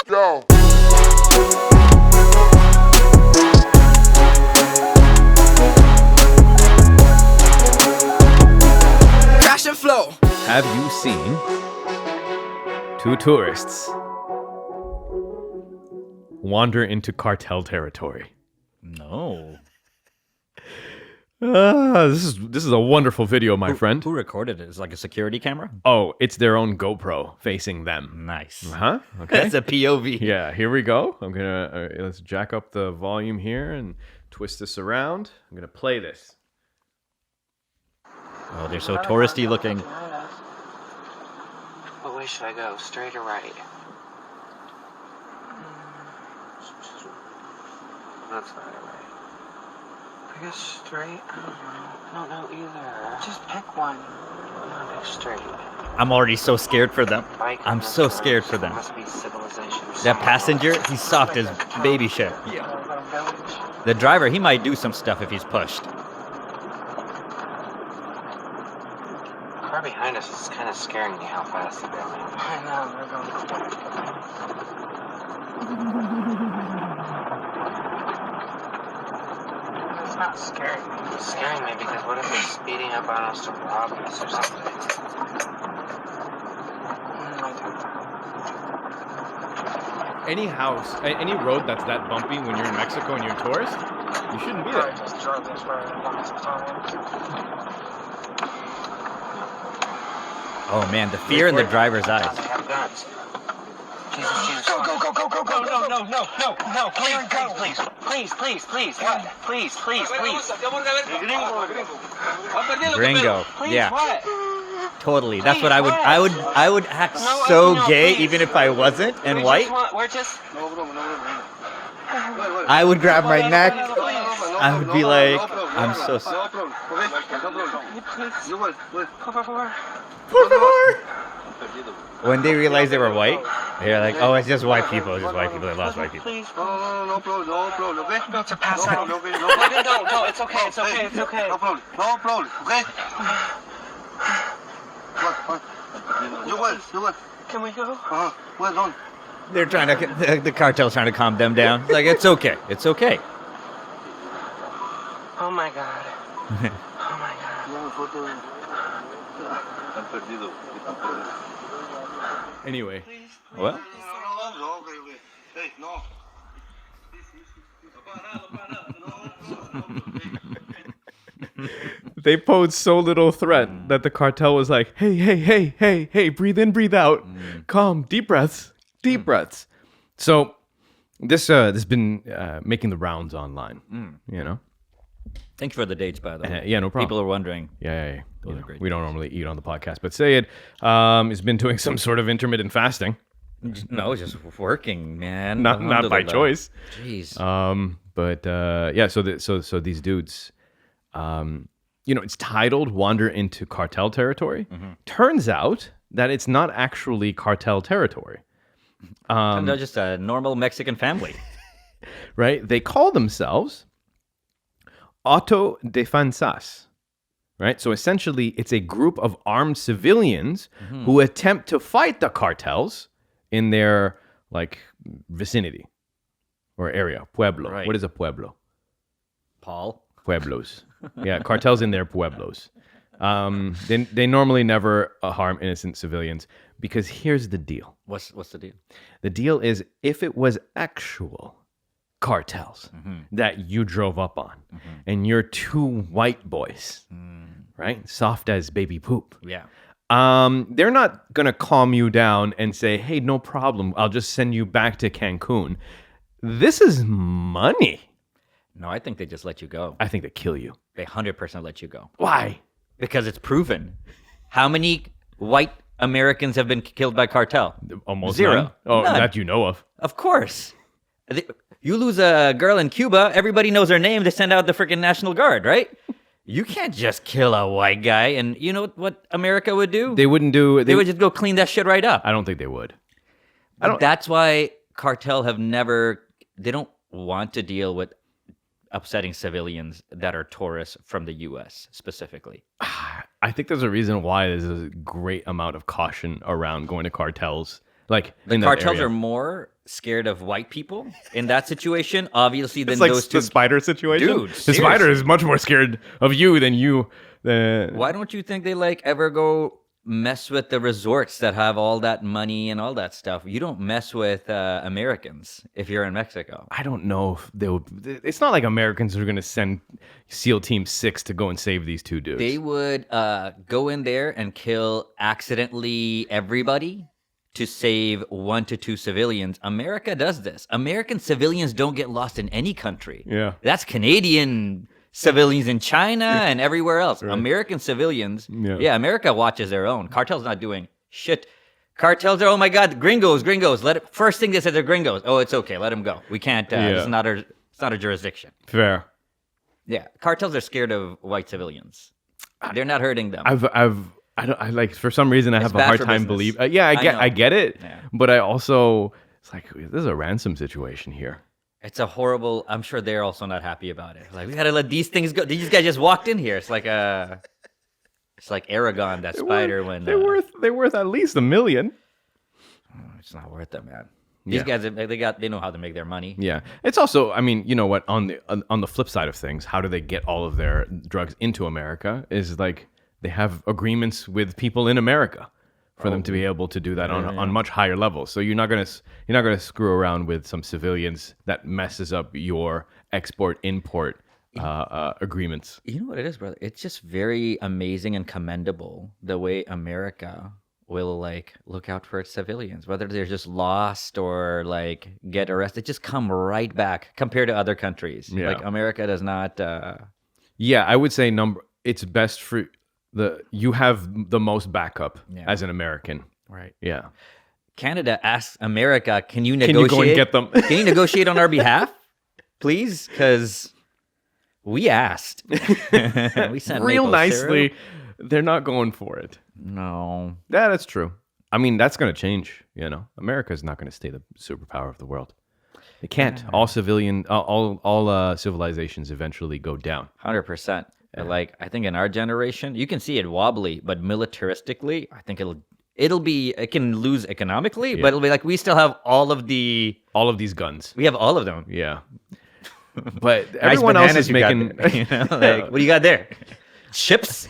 Yo. Crash and flow. Have you seen two tourists wander into cartel territory? No. This is a wonderful video, my friend. Who recorded it? Is it like a security camera? Oh, it's their own GoPro facing them. Nice. Huh? Okay. That's a POV. Yeah, here we go. I'm gonna let's jack up the volume here and twist this around. I'm gonna play this. Oh, they're so touristy looking. What way should I go? Straight or right? That's not right. I guess straight? I don't know either. Just pick one. I'm gonna pick straight. I'm already so scared for them. Bike I'm on so the scared road. for them. Must be civilization. That passenger, he's soft as baby shit. The driver, he might do some stuff if he's pushed. The car behind us is kind of scaring me how fast they're going. I know, they're going. It's not scaring me. It's scaring me because what if they're speeding up on us to rob us or something? Any house, any road that's that bumpy when you're in Mexico and you're a tourist, you shouldn't be there. Just drove this road a long time. Oh man, the fear in the driver's eyes. They have guns. Jesus. Go. No. Please. What? Please. Gringo. Please, Yeah, what? totally. That's what I would act so gay please. even if I wasn't and white. We're just... I would grab my neck. I would be like, I'm so sorry. When they realized they were white, they're like, oh, it's just white people. It's just white people. They lost white people. Please. No, about to pass out. No, it's okay. No problem, okay? What? Can we go? Well done. They're trying to, the cartel's trying to calm them down. It's like, it's okay. Oh my god. Anyway, Well, Hey, no. they posed so little threat that the cartel was like, hey, breathe in, breathe out, calm, deep breaths. So this has been making the rounds online, you know? thank you for the dates, by the way. Yeah, no problem. People are wondering. Yeah. Those are great We don't normally eat on the podcast, but Syed has been doing some sort of intermittent fasting. No, just working, man. Not by Alhamdulillah. choice. Jeez. So these dudes, it's titled "Wander into Cartel Territory." Turns out that it's not actually cartel territory, They're just a normal Mexican family. right? They call themselves autodefensas, right? So essentially, it's a group of armed civilians who attempt to fight the cartels in their vicinity or area, pueblo. Right. What is a pueblo? Paul. Pueblos. Yeah, cartels in their pueblos. They normally never harm innocent civilians because here's the deal. What's the deal? The deal is if it was actual cartels that you drove up on and you're two white boys, right? Soft as baby poop. Yeah. They're not going to calm you down and say, hey, no problem. I'll just send you back to Cancun. This is money. No, I think they just let you go. I think they kill you. They 100% let you go. Why? Because it's proven. How many white Americans have been killed by cartel? Almost Zero. none. Oh, None. that you know of. Of course. You lose a girl in Cuba, everybody knows her name. They send out the freaking National Guard, right? You can't just kill a white guy. And you know what America would do? They wouldn't do. They would just go clean that shit right up. I don't think they would. That's why cartel have never. They don't want to deal with upsetting civilians that are tourists from the U.S. specifically. I think there's a reason why there's a great amount of caution around going to cartels Like The in that cartels area. are more scared of white people in that situation, obviously, than It's like those the two. spider situation. Dude, the spider seriously. is much more scared of you than you. Why don't you think they like ever go mess with the resorts that have all that money and all that stuff? You don't mess with Americans if you're in Mexico. I don't know if they would. It's not like Americans are going to send SEAL Team 6 to go and save these two dudes. They would go in there and kill accidentally everybody to save 1 to 2 civilians. America does this. American civilians don't get lost in any country. Yeah. That's Canadian civilians in China and everywhere else. American civilians, Yeah. America watches their own. Cartel's not doing shit. Cartels are, oh my God, gringos. First thing they said, they're gringos. Oh, it's okay, let them go. We can't, it's not a jurisdiction. Fair. Yeah, cartels are scared of white civilians. They're not hurting them. I like for some reason I have a bad hard for time business. believe. Yeah, I know. get it. Yeah. But I also it's like this is a ransom situation here. It's a horrible. I'm sure they're also not happy about it. Like we gotta let these things go. These guys just walked in here. It's like Aragon, that spider. When They're worth at least $1 million. it's not worth it, man. These guys, they know how to make their money. Yeah, it's also. I mean, you know what? On the flip side of things, how do they get all of their drugs into America? Is like they have agreements with people in America for them to be able to do that on much higher levels. So you're not gonna screw around with some civilians that messes up your export import agreements. You know what it is, brother? It's just very amazing and commendable the way America will like look out for its civilians, whether they're just lost or like get arrested, just come right back compared to other countries. Yeah. Like America does not. Yeah, I would say it's best for you have the most backup as an American. Right. Yeah. Canada asks America, can you Can negotiate? you go and get them? Can you negotiate on our behalf, please? Because we asked. We sent Real maple nicely. syrup. They're not going for it. No. Yeah, that's true. I mean, that's going to change. You know, America is not going to stay the superpower of the world. It can't. All civilizations eventually go down. 100%. Like I think in our generation, you can see it wobbly, but militaristically, I think it can lose economically, but it'll be like we still have all of these guns. We have all of them. Yeah. But Nice everyone else bananas is you got making. there, you know? Like, what do you got there? Chips?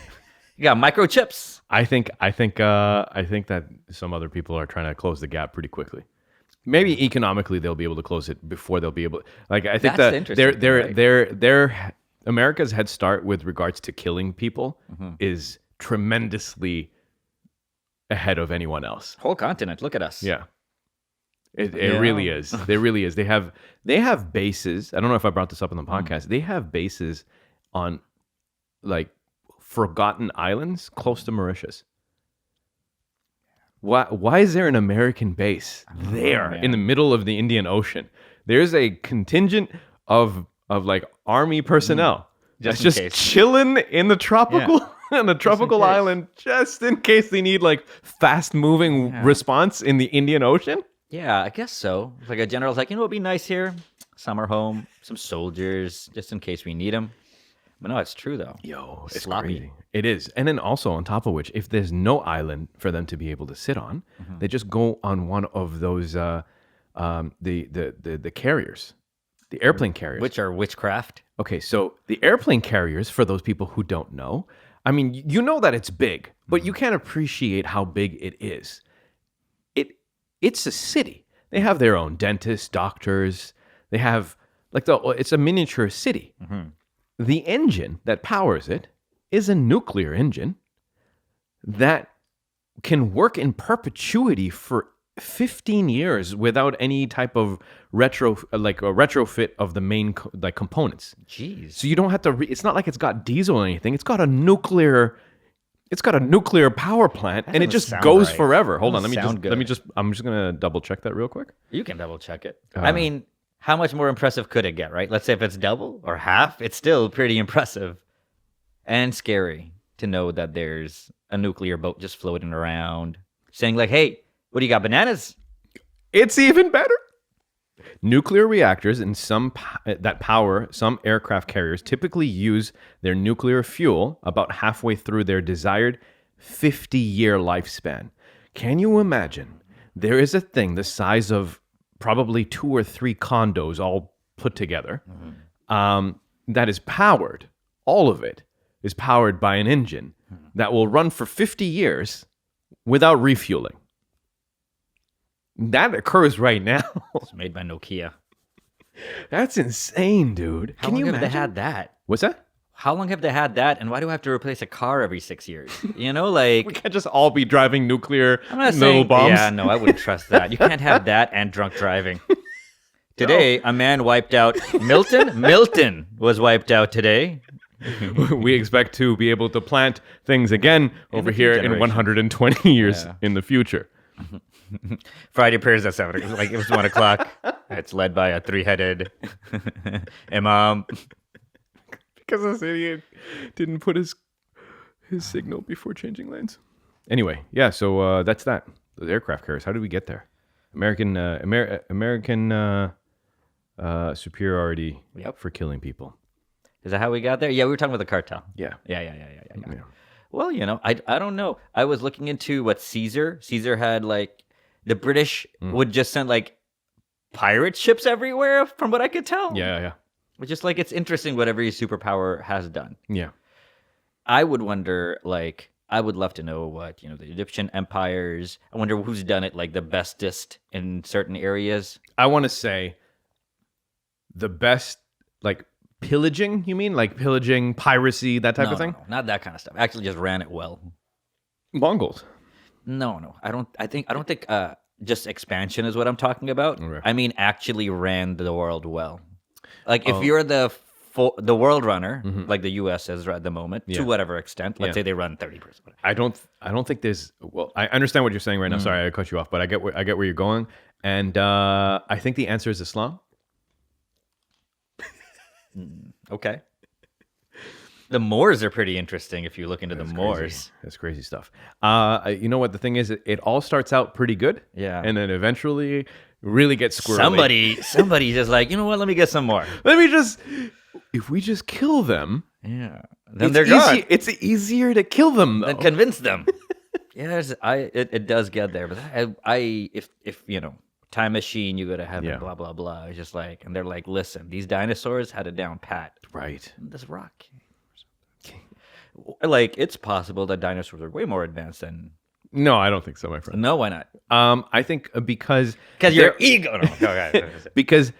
You got microchips? I think that some other people are trying to close the gap pretty quickly. Maybe economically they'll be able to close it before they'll be able. Like I think That's that interesting, their America's head start with regards to killing people is tremendously ahead of anyone else. Whole continent. Look at us. Yeah. It really is. It really is. They have bases. I don't know if I brought this up on the podcast. They have bases on like forgotten islands close to Mauritius. Why is there an American base there in the middle of the Indian Ocean? There's a contingent of like army personnel Just that's in just case. chilling in the tropical on the tropical case. island just in case they need like fast moving response in the Indian Ocean. Yeah, I guess so. Like a general's like, you know what'd be nice here? Summer home, some soldiers, just in case we need them. But no, it's true though. Yo, it's Sloppy. crazy. It is. And then also on top of which, if there's no island for them to be able to sit on, they just go on one of those the carriers, the airplane carriers. Which are witchcraft. Okay, so the airplane carriers, for those people who don't know, I mean, you know that it's big, but you can't appreciate how big it is. It's a city. They have their own dentists, doctors. They have it's a miniature city. The engine that powers it is a nuclear engine that can work in perpetuity for 15 years without any type of retrofit of the main components. Jeez. So you don't have to. It's not like it's got diesel or anything. It's got a nuclear power plant, and it doesn't just sound goes right. forever. Hold on, Doesn't sound good. I'm just gonna double check that real quick. You can double check it. I mean, how much more impressive could it get, right? Let's say if it's double or half, it's still pretty impressive and scary to know that there's a nuclear boat just floating around saying like, hey, what do you got, bananas? It's even better. Nuclear reactors and that power some aircraft carriers typically use their nuclear fuel about halfway through their desired 50-year lifespan. Can you imagine there is a thing the size of probably 2 or 3 condos all put together that is powered. All of it is powered by an engine that will run for 50 years without refueling. That occurs right now. It's made by Nokia. That's insane, dude. How Can you long have imagine? they had that? What's that? How long have they had that? And why do I have to replace a car every 6 years? You know, like We can't just all be driving nuclear I'm not little saying, bombs. yeah, no, I wouldn't trust that. You can't have that and drunk driving. Today, a man wiped out Milton. Milton was wiped out today. We expect to be able to plant things again over a few here in generations. 120 years in the future. Friday prayers at 7. It was like it was 1 o'clock. It's led by a 3-headed imam. Because this idiot didn't put his signal before changing lanes. Anyway, yeah, so that's that. Those aircraft carriers. How did we get there? American superiority Yep. for killing people. Is that how we got there? Yeah, we were talking about the cartel. Yeah. Yeah. Well, you know, I don't know. I was looking into what Caesar had, like, the British would just send, like, pirate ships everywhere, from what I could tell. Yeah. It's just, like, it's interesting what every superpower has done. Yeah. I would wonder, like, I would love to know what, you know, the Egyptian empires, I wonder who's done it, like, the bestest in certain areas. I want to say the best, like, pillaging, you mean? Like pillaging, piracy, that type of thing? No, not that kind of stuff. Actually just ran it well. Mongols. No. I don't think just expansion is what I'm talking about. Okay. I mean actually ran the world well. Like if you're the world runner, like the US is at the moment, Yeah. to whatever extent, let's Yeah. say they run 30%. I don't think there's. Well, I understand what you're saying right now. Sorry, I cut you off, but I get where you're going, and I think the answer is Islam. Okay. The Moors are pretty interesting if you look into the Moors. Crazy. That's crazy stuff. You know what the thing is? It all starts out pretty good, Yeah. and then eventually really gets squirrely. Somebody just like, you know what? Let me get some more. If we just kill them, Yeah. Then it's they're gone. It's easier to kill them though. Then convince them. Yeah, it does get there, but if you know, time machine, you go to heaven, Yeah. blah blah blah. It's just like, and they're like, listen, these dinosaurs had it down pat. Right. This rock, like, it's possible that dinosaurs are way more advanced than. No, I don't think so, my friend. No, why not? I think because Your there- ego. No, okay. because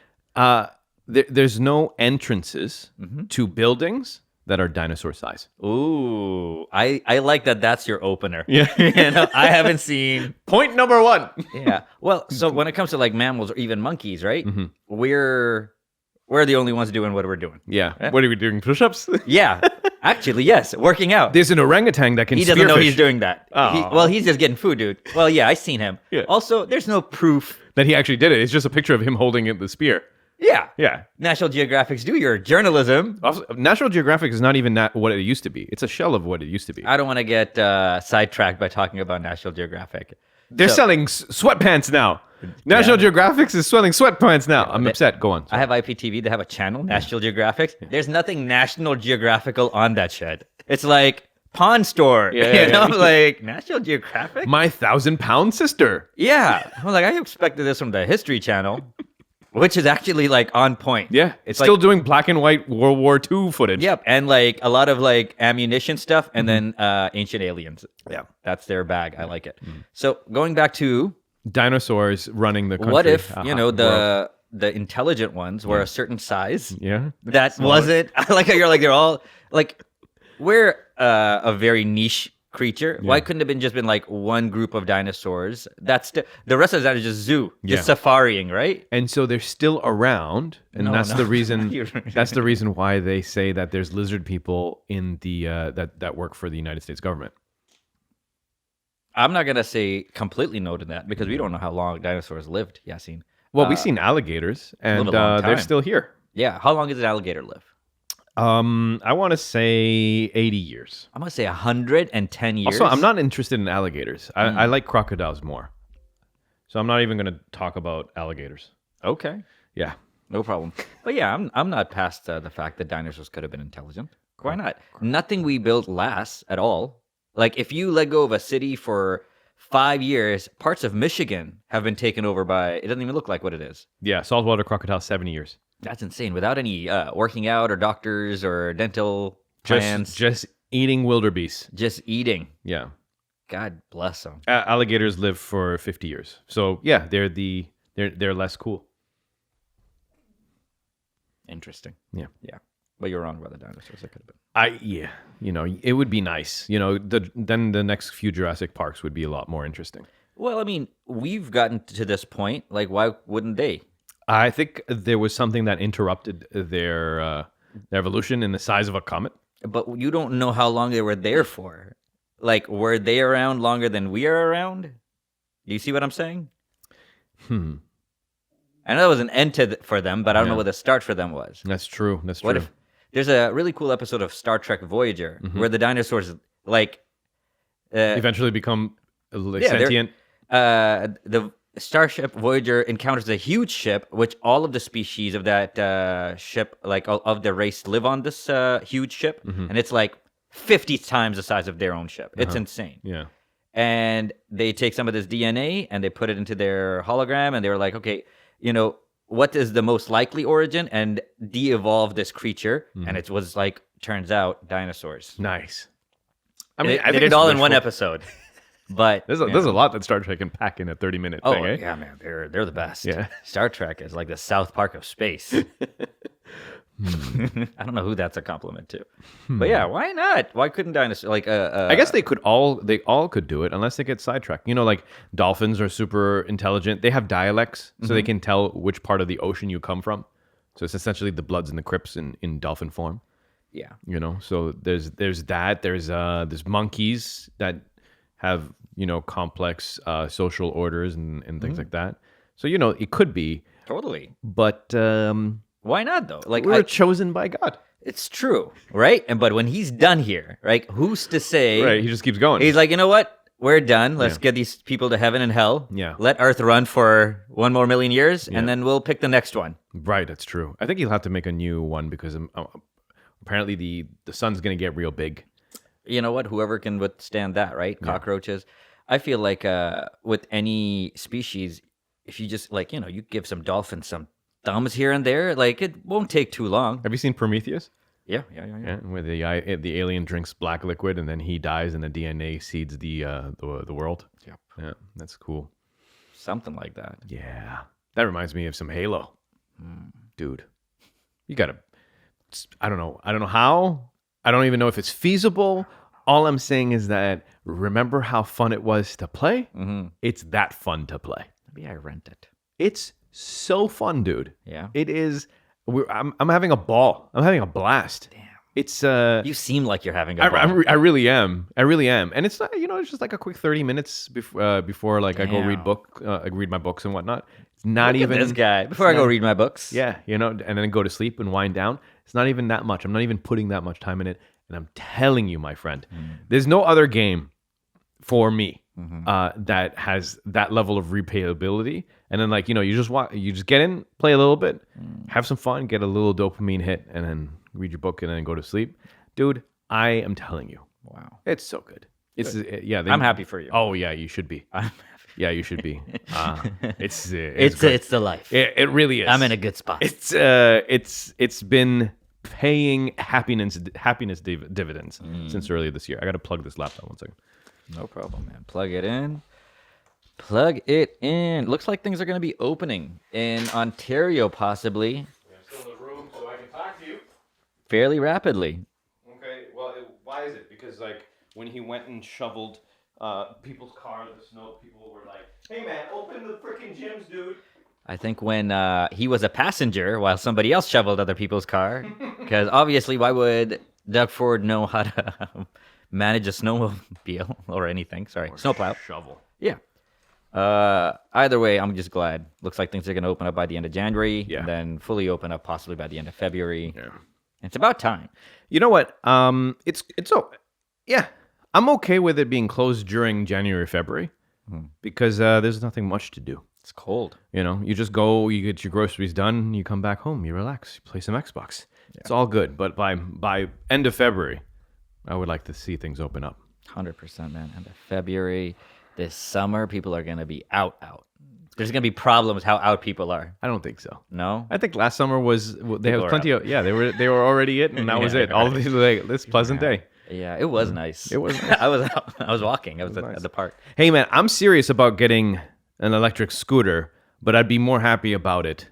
there's no entrances to buildings that are dinosaur size. Ooh, I like that. That's your opener. Yeah. You know, I haven't seen. Point number 1. Yeah. Well, so when it comes to like mammals or even monkeys, right? We're the only ones doing what we're doing. Yeah. What are we doing? Push-ups? Yeah. Actually, yes, working out. There's an orangutan that can He doesn't know spearfish. he's doing that. Aw. He's just getting food, dude. Well, yeah, I seen him. Yeah. Also, there's no proof. that he actually did it. It's just a picture of him holding the spear. Yeah. Yeah. National Geographic's do your journalism. Also, National Geographic is not even what it used to be. It's a shell of what it used to be. I don't want to get sidetracked by talking about National Geographic. They're selling sweatpants now. National Geographic is selling sweatpants now. I'm upset. Go on. I have IPTV. They have a channel, National Geographic. There's nothing National Geographical on that shit. It's like pawn store. Yeah, you know, yeah. like National Geographic. My 1,000-pound sister. Yeah. I was like, I expected this from the History Channel, which is actually like on point. Yeah. It's like- still doing black and white World War II footage. Yep, and like a lot of like ammunition stuff, and then ancient aliens. Yeah. That's their bag. I like it. So going back to Dinosaurs running the country. what if you know world. the intelligent ones were a certain size Yeah. that wasn't. I like how you're like they're all like we're a very niche creature. Why couldn't it have just been like one group of dinosaurs? That's the rest of that is just zoo, just safaring, right? And so they're still around, and No, that's no. the reason. You're- That's the reason why they say that there's lizard people in the that work for the United States government. I'm not gonna say completely no to that because we don't know how long dinosaurs lived, Yasin. Well, we've seen alligators, and lived a long they're time. still here. Yeah, how long does an alligator live? I want to say 80 years. I'm gonna say 110 years. Also, I'm not interested in alligators. I like crocodiles more. So I'm not even going to talk about alligators. Okay, Yeah. no problem. But yeah, I'm not past the fact that dinosaurs could have been intelligent. Why not? Nothing we built lasts at all. Like if you let go of a city for 5 years, parts of Michigan have been taken over by. It doesn't even look like what it is. Yeah, saltwater crocodile, 70 years. That's insane. Without any working out or doctors or dental plans, Just eating wildebeest. just eating. Yeah. God bless them. Alligators live for 50 years. So yeah, they're less cool. Interesting. Yeah. Yeah. But you're wrong about the dinosaurs. That could have been. It would be nice. Then the next few Jurassic Parks would be a lot more interesting. Well, I mean, we've gotten to this point. Like, why wouldn't they? I think there was something that interrupted their evolution in the size of a comet. But you don't know how long they were there for. Like, were they around longer than we are around? Do you see what I'm saying? I know it was an end for them, but I don't know what the start for them was. That's true. That's true. What if there's a really cool episode of Star Trek Voyager where the dinosaurs eventually become they're- sentient? The Starship Voyager encounters a huge ship, which all of the species of that ship, like of the race, live on this huge ship, and it's like 50 times the size of their own ship. It's insane. Yeah. And they take some of this DNA and they put it into their hologram, and they were like, okay, what is the most likely origin, and de-evolve this creature, and it was like, turns out, dinosaurs. Nice. They I did think it it's all in one wishful. episode. But There's a lot that Star Trek can pack in a 30-minute oh thing, eh? yeah, man, they're the best. Yeah. Star Trek is like the South Park of space. I don't know who that's a compliment to, but yeah, why not? Why couldn't dinosaurs I guess they all could do it unless they get sidetracked. Like dolphins are super intelligent. They have dialects, so they can tell which part of the ocean you come from. So it's essentially the Bloods and the Crips in dolphin form. Yeah. So there's that. There's monkeys that have complex social orders and things like that. So it could be, Totally. but Why not though? Like we were chosen by God. it's true, right? But when he's done here, right? Who's to say? Right, he just keeps going. He's like, you know what? We're done. Let's get these people to heaven and hell. Yeah. Let Earth run for 1 more million years, and then we'll pick the next one. Right, that's true. I think he'll have to make a new one because apparently the sun's going to get real big. You know what? Whoever can withstand that, right? Cockroaches. I feel like with any species, if you just you give some dolphins some thumbs here and there, it won't take too long. Have you seen Prometheus? Yeah. Yeah, where the alien drinks black liquid and then he dies and the DNA seeds the world. Yep. Yeah, that's cool. Something like that. Yeah, that reminds me of some Halo, dude. You gotta. I don't know how. I don't even know if it's feasible. All I'm saying is that remember how fun it was to play? Mm-hmm. It's that fun to play. Maybe I rent it. It's so fun, dude. Yeah. It is. I'm having a ball. I'm having a blast. Damn. It's You seem like you're having a ball. I really am. And it's not, it's just like a quick 30 minutes before I go read my books and whatnot. It's not Look even at this guy. Before I go read my books. Yeah, and then go to sleep and wind down. It's not even that much. I'm not even putting that much time in it. And I'm telling you, my friend, there's no other game for me that has that level of replayability. And then you just get in, play a little bit, have some fun, get a little dopamine hit, and then read your book and then go to sleep. Dude, I am telling you. Wow. It's so good. I'm happy for you. Oh yeah, you should be. I'm happy. Yeah, you should be. It's It's the life. it really is. I'm in a good spot. It's been paying happiness dividends since earlier this year. I got to plug this laptop 1 second. No problem, man. Plug it in. Plug it in. Looks like things are going to be opening in Ontario, possibly Fill the room so I can talk to you. fairly rapidly. Okay. Well, why is it? Because when he went and shoveled people's cars with snow, people were like, "Hey man, open the freaking gyms, dude." I think when he was a passenger while somebody else shoveled other people's car, because obviously, why would Doug Ford know how to manage a snowmobile or anything? Sorry, snowplow. Shovel. Yeah. Either way, I'm just glad. Looks like things are going to open up by the end of January, Yeah. and then fully open up possibly by the end of February. Yeah. It's about time. You know what? Yeah, I'm okay with it being closed during January, February, because there's nothing much to do. It's cold. You just go, you get your groceries done, you come back home, you relax, you play some Xbox. Yeah. It's all good. But by end of February, I would like to see things open up. 100%, man. End of February. This summer, people are gonna be out. There's gonna be problems how out people are. I don't think so. No, I think last summer was they People had were plenty of they were already it, and that was Yeah, it. All of these like this pleasant day. yeah, it was nice. It was nice. I was out. I was walking. I was nice. at the park. Hey man, I'm serious about getting an electric scooter, but I'd be more happy about it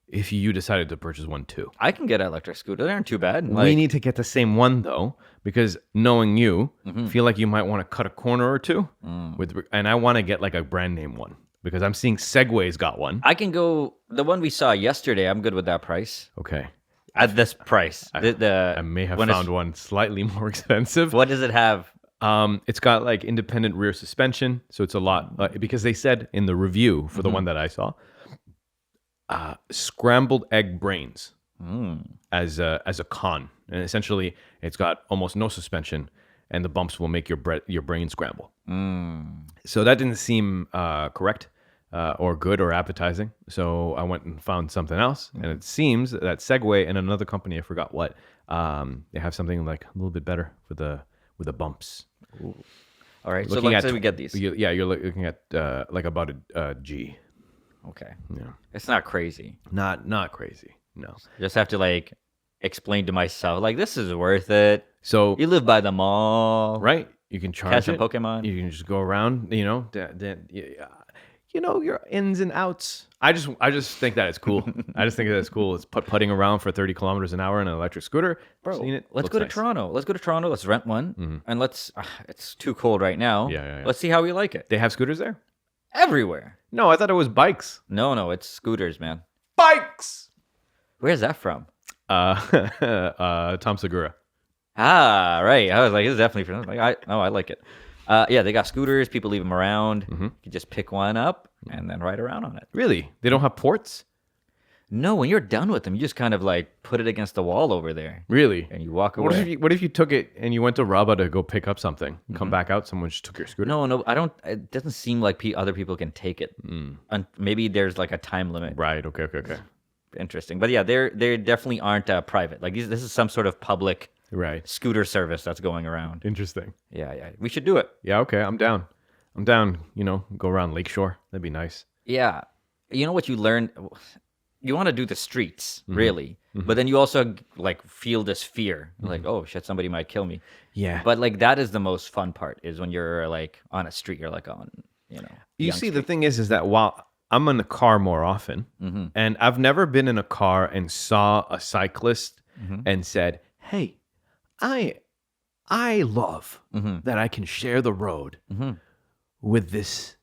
if you decided to purchase one too. I can get an electric scooter. They aren't too bad. We need to get the same one though, because knowing you, feel like you might want to cut a corner or two and I want to get like a brand name one because I'm seeing Segway's got one. I can go. The one we saw yesterday. I'm good with that price. Okay. At this price, I may have found one slightly more expensive. What does it have? It's got like independent rear suspension, so it's a lot because they said in the review for the one that I saw, scrambled egg brains as a con, and essentially it's got almost no suspension, and the bumps will make your brain scramble. So that didn't seem correct or good or appetizing. So I went and found something else, and it seems that Segway and another company, I forgot what, they have something like a little bit better with the bumps. All right, so let's say we get these. You're looking at like about a G. Okay. Yeah. It's not crazy. Not crazy. No. Just have to like explain to myself, like, this is worth it. So You live by the mall. right, you can charge Catch some it. Pokemon. You can just go around. Your ins and outs. I just think that it's cool. I just think that it's cool. It's putting around for 30 kilometers an hour in an electric scooter. Bro, Seen it. let's Looks go to nice. Toronto. Let's rent one. And let's, it's too cold right now. Yeah. Let's see how we like it. They have scooters there? Everywhere. No, I thought it was bikes. No, it's scooters, man. Bikes. Where's that from? Tom Segura. Ah, right. I was like, it's definitely from, like, I like it. Yeah, they got scooters. People leave them around. You just pick one up and then ride around on it. Really? They don't have ports? No, when you're done with them, you just kind of like put it against the wall over there Really? and you walk away. What if you took it and you went to Raba to go pick up something and come back out? Someone just took your scooter. No, I don't. It doesn't seem like other people can take it. Maybe there's like a time limit. Right. Okay. Interesting, but yeah, they definitely aren't private. Like this is some sort of public Right. scooter service that's going around. Interesting. Yeah, we should do it. Yeah. Okay. I'm down. Go around Lakeshore. That'd be nice. Yeah, you know what you learn. You want to do the streets, really, but then you also like feel this fear, like, oh shit, somebody might kill me. Yeah. But like that is the most fun part, is when you're like on a street, you're like on, You see, the thing is that while I'm in the car more often, and I've never been in a car and saw a cyclist and said, "Hey, I love that I can share the road with this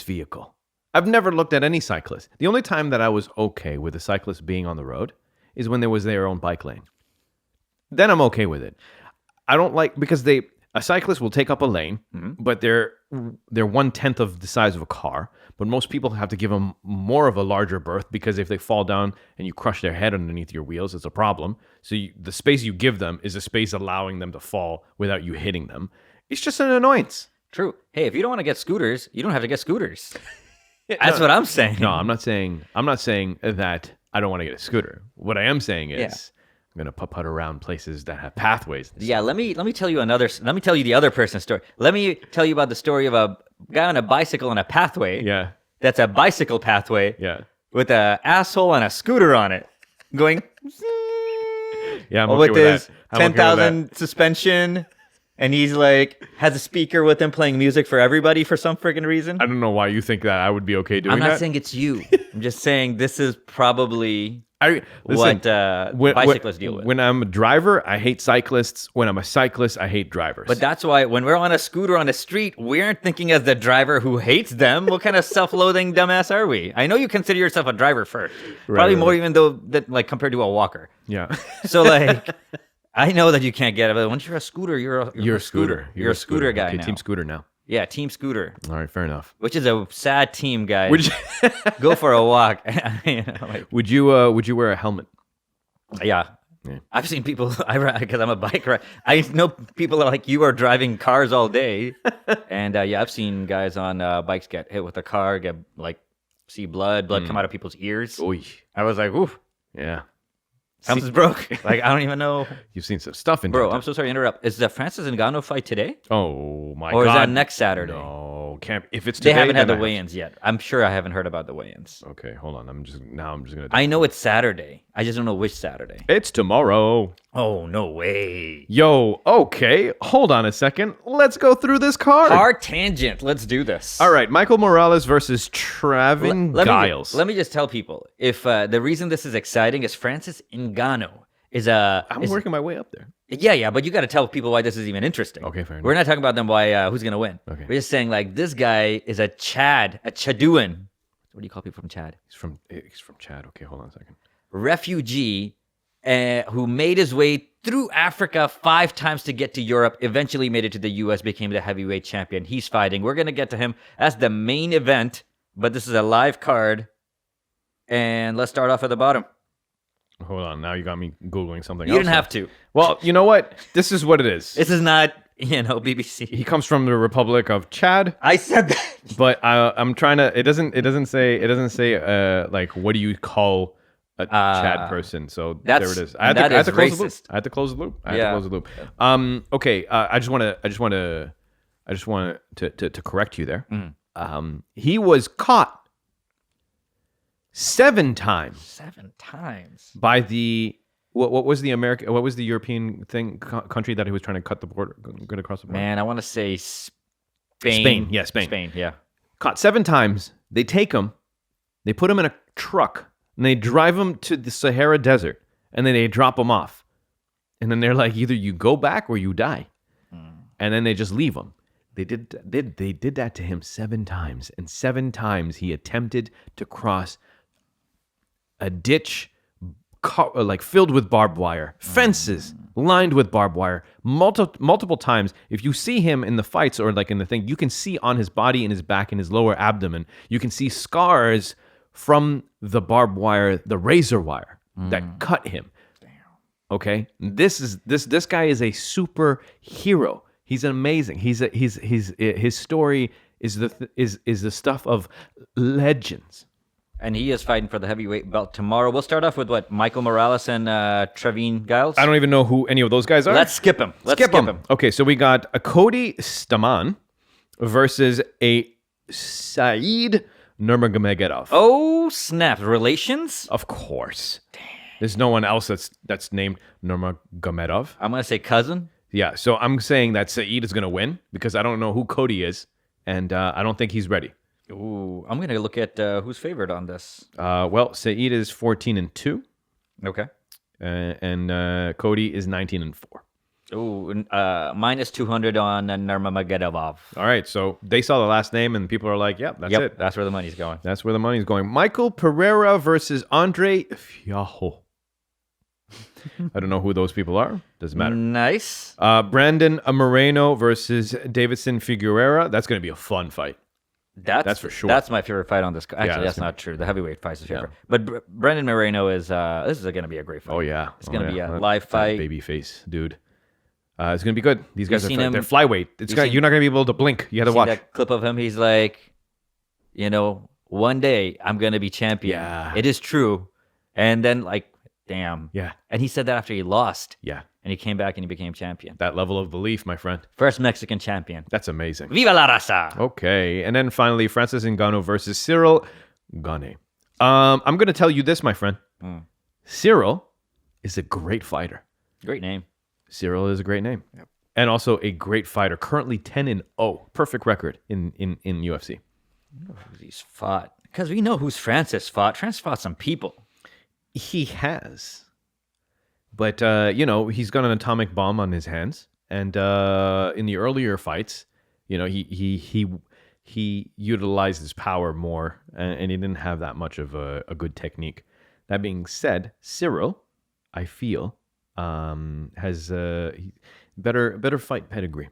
vehicle." I've never looked at any cyclist. The only time that I was okay with a cyclist being on the road is when there was their own bike lane. Then I'm okay with it. I don't like, because a cyclist will take up a lane, but they're 1/10 of the size of a car. But most people have to give them more of a larger berth, because if they fall down and you crush their head underneath your wheels, it's a problem. So the space you give them is a space allowing them to fall without you hitting them. It's just an annoyance. True. Hey, if you don't want to get scooters, you don't have to get scooters. That's what I'm saying. No, I'm not saying that I don't want to get a scooter. What I am saying is I'm gonna putt around places that have pathways. Yeah, let me tell you the other person's story. Let me tell you about the story of a guy on a bicycle on a pathway. Yeah. That's a bicycle pathway. Yeah. With a asshole on a scooter on it, going Yeah, I'm with okay with his that. I'm okay with 10,000 suspension, and he's like has a speaker with him playing music for everybody for some freaking reason. I don't know why you think that I would be okay doing I'm that. not saying it's you. I'm just saying this is probably Listen, what bicyclists deal with. When I'm a driver, I hate cyclists. When I'm a cyclist, I hate drivers. But that's why when we're on a scooter on the street, we aren't thinking as the driver who hates them. What kind of self-loathing dumbass are we? I know you consider yourself a driver first. Probably more even though that, like, compared to a walker. Yeah. So like I know that you can't get it, but once you're a scooter, you're a scooter. You're a scooter scooter guy Okay, now. team scooter now. Yeah, team scooter. All right, fair enough. Which is a sad team, guys. Would you, Go for a walk. would you wear a helmet? Yeah. I've seen people, because I'm a biker, I know people like you are driving cars all day. And I've seen guys on bikes get hit with a car, get like, see blood come out of people's ears. Oy. I was like, oof, Yeah. something's broke. Like, I don't even know. You've seen some stuff in Bro, downtown. I'm so sorry to interrupt. Is the Francis Ngannou fight today? Oh my Or god. is that next Saturday? No. No, can't. If it's They today, haven't had the then I have weigh-ins yet. I'm sure I haven't heard about the weigh-ins. to. Okay, hold on. I'm just gonna. I know it's Saturday. I just don't know which Saturday. It's tomorrow. Oh, no way. Yo, okay. Hold on a second. Let's go through this card. Hard tangent. Let's do this. All right, Michael Morales versus Travin Giles. Let me just tell people if the reason this is exciting is Francis Ngannou is I'm working my way up there. Yeah, but you got to tell people why this is even interesting. Okay, fair enough. We're not talking about them why who's gonna win. Okay. We're just saying like this guy is a Chaduan. What do you call people from Chad? He's from Chad. Okay, hold on a second. Refugee who made his way through Africa 5 times to get to Europe, eventually made it to the US, became the heavyweight champion. He's fighting. We're going to get to him. That's the main event, but this is a live card. And let's start off at the bottom. Hold on. Now you got me Googling something else. You didn't have to. Well, you know what? This is what it is. This is not, BBC. He comes from the Republic of Chad, I said that. but I'm trying to. It doesn't say like what do you call a Chad person? So there that's- it is. I had that to is close the loop. racist. I had to close the loop. Yeah. Okay. I just want to correct you there. He was caught 7 times 7 times. by the what was the European country that he was trying to cut the border, get across the border? Man, I want to say Spain. Spain, yeah, Spain. Spain, yeah. Caught 7 times. They take him, they put him in a truck, and they drive him to the Sahara Desert, and then they drop him off. And then they're like, either you go back or you die. And then they just leave him. They did that to him 7 times, and 7 times he attempted to cross a ditch like filled with barbed wire, fences lined with barbed wire, multiple times. If you see him in the fights or like in the thing, you can see on his body, in his back, in his lower abdomen, you can see scars from the barbed wire, the razor wire that cut him. Okay, this guy is a superhero. He's amazing. His story is the stuff of legends. And he is fighting for the heavyweight belt tomorrow. We'll start off with what? Michael Morales and Travin Giles? I don't even know who any of those guys are. Let's skip him. Let's skip him. Okay, so we got a Cody Stamann versus a Said Nurmagomedov. Oh, snap. Relations? Of course. There's no one else that's named Nurmagomedov. I'm going to say cousin. Yeah, so I'm saying that Said is going to win because I don't know who Cody is, and I don't think he's ready. Ooh, I'm going to look at who's favored on this. Well, Said is 14-2, Okay. and Cody is 19-4. Ooh, minus 200 on Nurmagomedov. All right, so they saw the last name, and people are like, "Yep, that's it. That's where the money's going. That's where the money's going." Michael Pereira versus Andre Fialho. I don't know who those people are. Doesn't matter. Nice. Brandon Moreno versus Davidson Figueroa. That's going to be a fun fight. That's for sure. That's my favorite fight on this. Actually, that's that's not true. The heavyweight fight's his favorite. But Brendan Moreno is. This is going to be a great fight. Oh yeah, It's going to be a That- live that fight. baby face, dude. It's going to be good. These guys seen are him- they're flyweight. You're not going to be able to blink. You got to See watch. that clip of him? He's like, one day I'm going to be champion. Yeah. It is true. And then damn. Yeah, And he said that after he lost. yeah. And he came back and he became champion. That level of belief, my friend. First Mexican champion. That's amazing. Viva la raza! Okay, and then finally, Francis Ngannou versus Cyril Gane. I'm going to tell you this, my friend. Cyril is a great fighter. Great name. Cyril is a great name. Yep. And also a great fighter. Currently 10-0. Perfect record in UFC. He's fought. Because we know who's Francis fought. Francis fought some people. He has. But, he's got an atomic bomb on his hands. And in the earlier fights, he utilized his power more. And he didn't have that much of a good technique. That being said, Cyril, I feel, has better fight pedigree.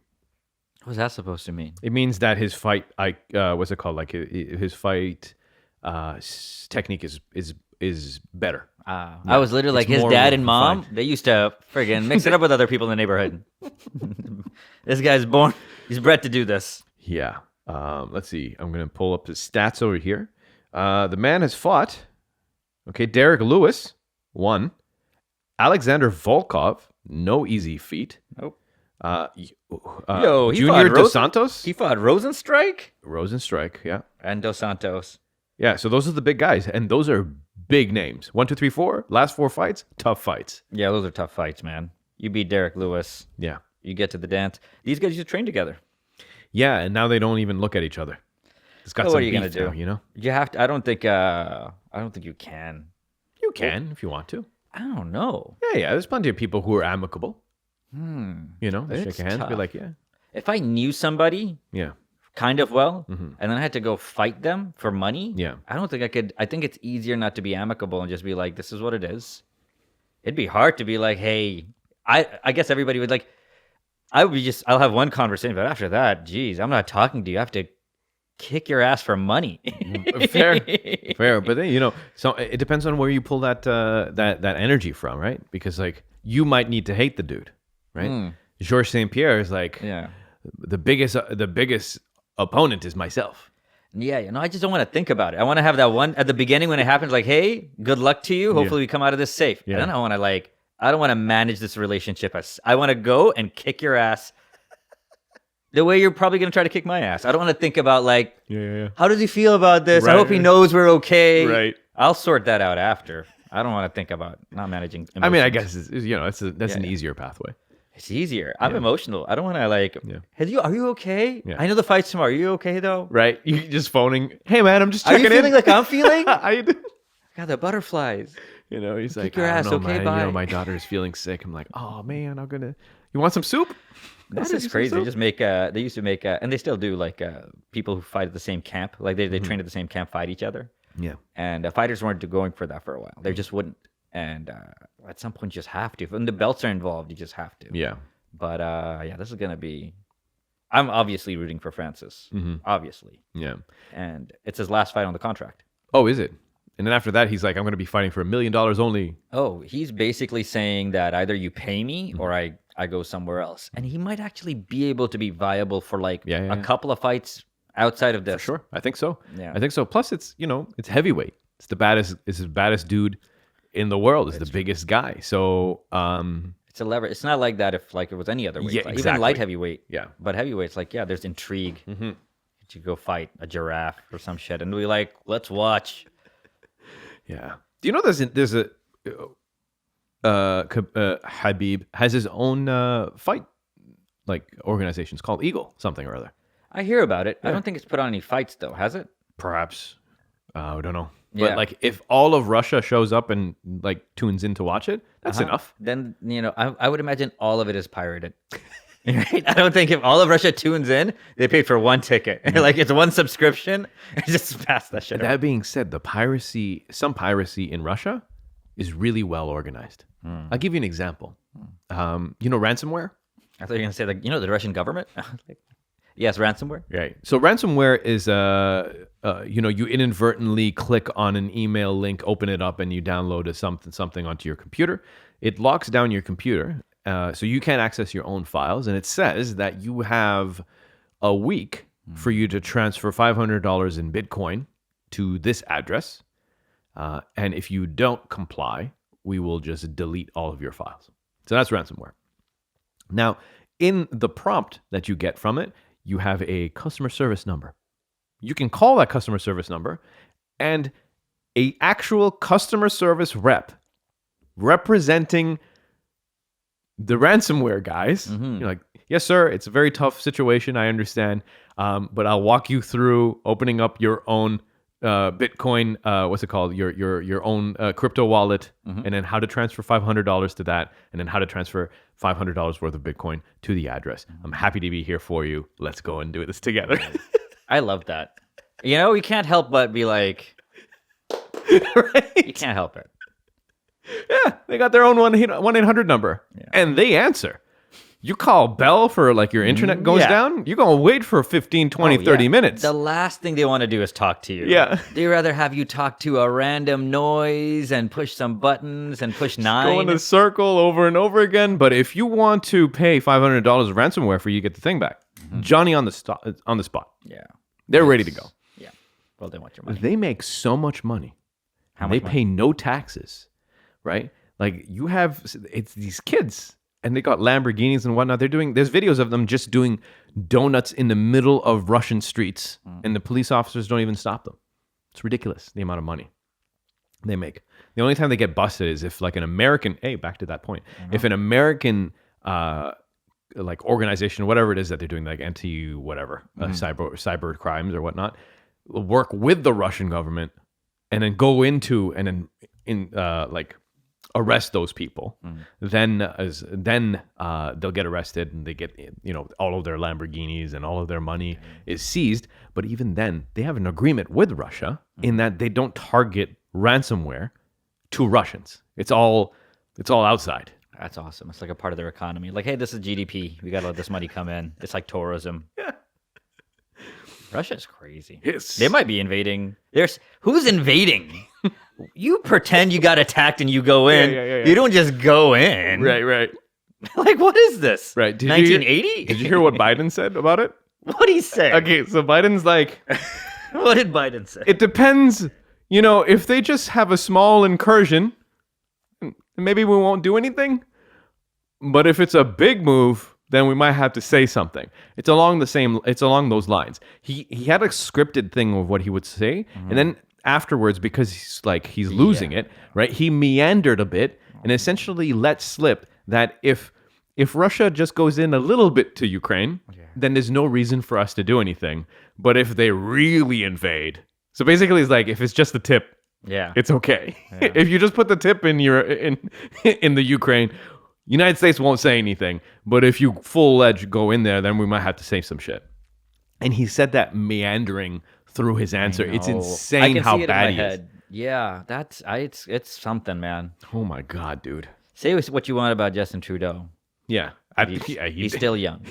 What's that supposed to mean? It means that his fight, what's it called? Like his fight technique is better. I was literally like it's his more dad and mom. refined. They used to friggin' mix it up with other people in the neighborhood. This guy's born. He's bred to do this. Yeah. Let's see. I'm going to pull up his stats over here. The man has fought. Okay, Derek Lewis, 1. Alexander Volkov, no easy feat. Nope. He Junior fought Dos Santos, He fought Rosenstrike Rosenstrike, yeah. and Dos Santos. Yeah, so those are the big guys, and those are big names. 1, 2, 3, 4. Last 4 fights, tough fights. Yeah, those are tough fights, man. You beat Derek Lewis. Yeah. You get to the dance. These guys used to train together. Yeah, and now they don't even look at each other. It's got So some what are you beef gonna do? now, you know? You have to. I don't think you can. You can if you want to. I don't know. Yeah. There's plenty of people who are amicable. You know, they It's shake hands, be tough. like, yeah, If I knew somebody yeah, kind of well, and then I had to go fight them for money, Yeah. I don't think I could. I think it's easier not to be amicable and just be like, this is what it is. It'd be hard to be like, hey, I guess everybody would like, I'll have one conversation, but after that, geez, I'm not talking to you. I have to kick your ass for money. fair. But then, you know, so it depends on where you pull that energy from, right? Because like you might need to hate the dude, right? Georges St. Pierre is like, Yeah. the biggest opponent is myself. Yeah, I just don't want to think about it. I want to have that one at the beginning when it happens, like, hey, good luck to you. Hopefully we come out of this safe. Yeah. And then I don't want to manage this relationship. I want to go and kick your ass the way you're probably going to try to kick my ass. I don't want to think about like, Yeah. how does he feel about this? I Right. hope he knows we're okay. Right. I'll sort that out after. I don't want to think about not managing emotions. I mean, I guess that's an Yeah. easier pathway. It's easier. I'm emotional. I don't want to like, Yeah. hey, are you okay? Yeah. I know the fight's tomorrow. Are you okay though? Right? You just phoning, hey man, I'm just Are checking you feeling in. like I'm feeling? How you doing? Got the butterflies. You know, he's like, your I ass, don't know, okay, man. bye. You know, my daughter is feeling sick. I'm like, oh man, you want some soup? That is crazy. They just make they used to make and they still do like people who fight at the same camp, like they train at the same camp, fight each other. Yeah. And fighters weren't going for that for a while. They just wouldn't. And at some point, you just have to. When the belts are involved, you just have to. Yeah. But yeah, this is gonna be. I'm obviously rooting for Francis, obviously, Yeah. and it's his last fight on the contract. Oh, is it? And then after that, he's like, I'm going to be fighting for $1 million only. Oh, he's basically saying that either you pay me or I go somewhere else, and he might actually be able to be viable for like Yeah. a couple of fights outside of this. Sure. I think so. Yeah. I think so. Plus, it's heavyweight. It's the baddest dude in the world. It's the biggest guy. So, It's a lever. It's not like that if like it was any other weight. Yeah, Like, exactly. Even light heavyweight. Yeah. But heavyweight's like, yeah, there's intrigue. You go fight a giraffe or some shit, and we like, let's watch. yeah. Do you know there's a Habib has his own fight like organization. It's called Eagle something or other. I hear about it. I don't think it's put on any fights though, has it? Perhaps. I don't know. Yeah. But like if all of Russia shows up and like tunes in to watch it, that's enough. Then I would imagine all of it is pirated. Right? I don't think if all of Russia tunes in, they paid for one ticket. Like it's one subscription. Just pass that shit. That being said, some piracy in Russia is really well organized. I'll give you an example. You know ransomware? I thought you were gonna say like the Russian government. Like, yes, ransomware. Right. So ransomware is you inadvertently click on an email link, open it up, and you download something onto your computer. It locks down your computer, so you can't access your own files, and it says that you have a week for you to transfer $500 in Bitcoin to this address, and if you don't comply, we will just delete all of your files. So that's ransomware. Now, in the prompt that you get from it, you have a customer service number. You can call that customer service number, and a actual customer service rep representing the ransomware guys. You're like, yes, sir, it's a very tough situation. I understand, but I'll walk you through opening up your own Bitcoin. What's it called? Your own crypto wallet, and then how to transfer $500 to that, and then how to transfer $500 worth of Bitcoin to the address. I'm happy to be here for you. Let's go and do this together. I love that. You can't help but be like, Right? you can't help it. Yeah, they got their own 1-800 number, and they answer. You call Bell for like your internet goes Yeah. down, you're going to wait for 15, 20, Oh, 30 yeah. minutes. The last thing they want to do is talk to you. Yeah. They rather have you talk to a random noise and push some buttons and push Go in 9. a circle over and over again. But if you want to pay $500 of ransomware for you get the thing back, Johnny on the spot. Yeah. They're ready to go. Yeah. Well, they want your money. They make so much money. How They much pay no taxes, right? Like it's these kids, and they got Lamborghinis and whatnot. There's videos of them just doing donuts in the middle of Russian streets, and the police officers don't even stop them. It's ridiculous, the amount of money they make. The only time they get busted is if like an American, back to that point, if an American like organization, whatever it is that they're doing, like cyber crimes or whatnot, work with the Russian government and then go into and then like arrest those people, then they'll get arrested and they get, all of their Lamborghinis and all of their money is seized. But even then, they have an agreement with Russia in that they don't target ransomware to Russians. It's all outside. That's awesome. It's like a part of their economy. Like, hey, this is GDP. We got to let this money come in. It's like tourism. Yeah. Russia's crazy. Yes. They might be invading. Who's invading? You pretend you got attacked and you go in. Yeah. You don't just go in. Right. Like, what is this? Right. 1980? Did you hear what Biden said about it? What'd he say? Okay, so Biden's like, What did Biden say? it depends. If they just have a small incursion, maybe we won't do anything. But if it's a big move, then we might have to say something. It's along those lines. He had a scripted thing of what he would say, and then afterwards, because he's losing it, right? He meandered a bit and essentially let slip that if Russia just goes in a little bit to Ukraine, then there's no reason for us to do anything. But if they really invade, so basically it's like if it's just the tip, it's okay. Yeah. If you just put the tip in the Ukraine, United States won't say anything. But if you full-fledged go in there, then we might have to say some shit. And he said that meandering through his answer. It's insane how bad he is. Yeah, it's something, man. Oh my God, dude. Say what you want about Justin Trudeau. Yeah. He's still young.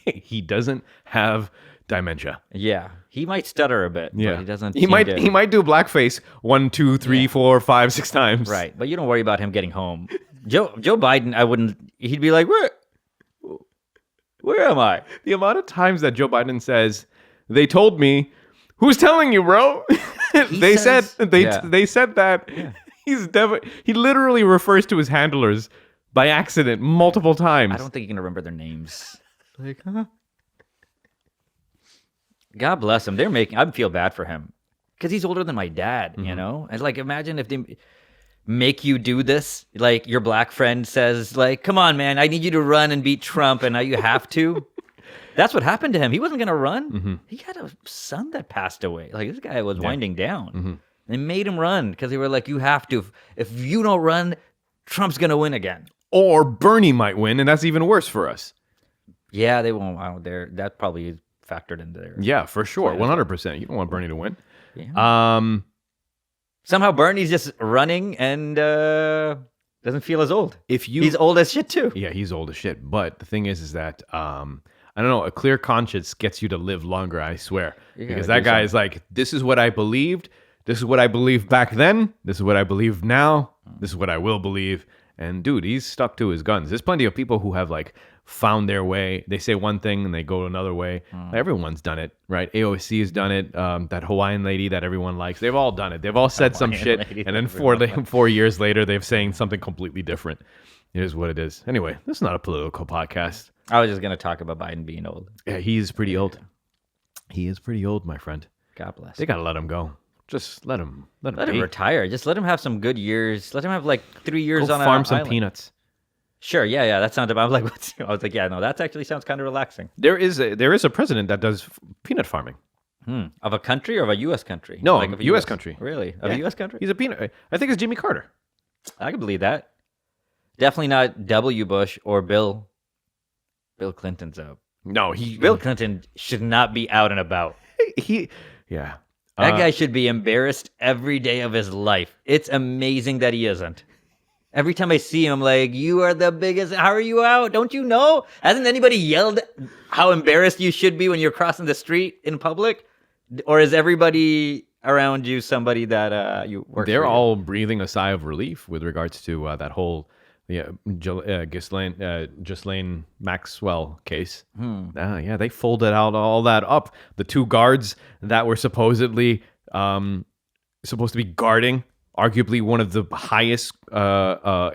He doesn't have dementia. Yeah. He might stutter a bit, Yeah. but he doesn't. He might do blackface 1, 2, 3, 4, 5, 6 times. Right. But you don't worry about him getting home. Joe Biden, he'd be like, where am I? The amount of times that Joe Biden says, they told me, who's telling you, bro? They said that. Yeah. He literally refers to his handlers by accident multiple times. I don't think he can remember their names. Like, God bless him. I feel bad for him because he's older than my dad, And like, imagine if they make you do this. Like your black friend says, like, come on, man, I need you to run and beat Trump, and now you have to. That's what happened to him. He wasn't going to run. Mm-hmm. He had a son that passed away. Like, this guy was winding down. Mm-hmm. They made him run because they were like, you have to. If you don't run, Trump's going to win again. Or Bernie might win, and that's even worse for us. Yeah, they won't out there. That probably is factored into there. Yeah, for sure. 100%. You don't want Bernie to win. Yeah. Somehow Bernie's just running and doesn't feel as old. He's old as shit too. Yeah, he's old as shit. But the thing is that I don't know, a clear conscience gets you to live longer, I swear. Because that guy is like, this is what I believed. This is what I believed back then. This is what I believe now. This is what I will believe. And dude, he's stuck to his guns. There's plenty of people who have like found their way. They say one thing and they go another way. Everyone's done it, right? AOC has done it. That Hawaiian lady that everyone likes. They've all done it. They've all said some shit. And then 4 years later, they're saying something completely different. It is what it is. Anyway, this is not a political podcast. I was just going to talk about Biden being old. Yeah, he's pretty old. He is pretty old, my friend. God bless. They got to let him go. Just let him retire. Just let him have some good years. Let him have like 3 years on farm some island. peanuts. Sure, yeah. That sounded. I'm like, I was like, yeah, no, that actually sounds kind of relaxing. There is a president that does peanut farming. Of a country or of a U.S. country? No, like of a U.S. country. Really? Of a U.S. country? He's a peanut. I think it's Jimmy Carter. I can believe that. Definitely not W. Bush or Bill. Bill Clinton's out. No, Bill Clinton should not be out and about. Yeah. That guy should be embarrassed every day of his life. It's amazing that he isn't. Every time I see him, I'm like, you are the biggest. How are you out? Don't you know? Hasn't anybody yelled how embarrassed you should be when you're crossing the street in public? Or is everybody around you somebody that you work They're for? all breathing a sigh of relief with regards to that whole Ghislaine Maxwell case. Yeah, they folded out all that up. The 2 guards that were supposed to be guarding arguably one of the highest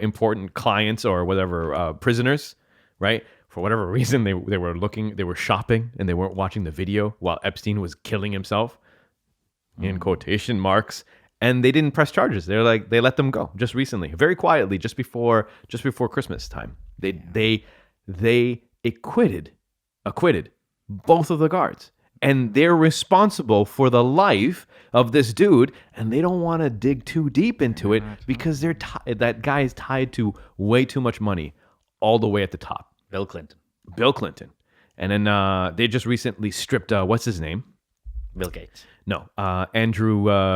important clients or whatever prisoners, right? For whatever reason, they were shopping and they weren't watching the video while Epstein was killing himself, in quotation marks, and they didn't press charges. They let them go just recently, very quietly, just before Christmas time. They acquitted both of the guards. And they're responsible for the life of this dude, and they don't want to dig too deep into it because that guy is tied to way too much money, all the way at the top. Bill Clinton, and then they just recently stripped what's his name? Bill Gates. No,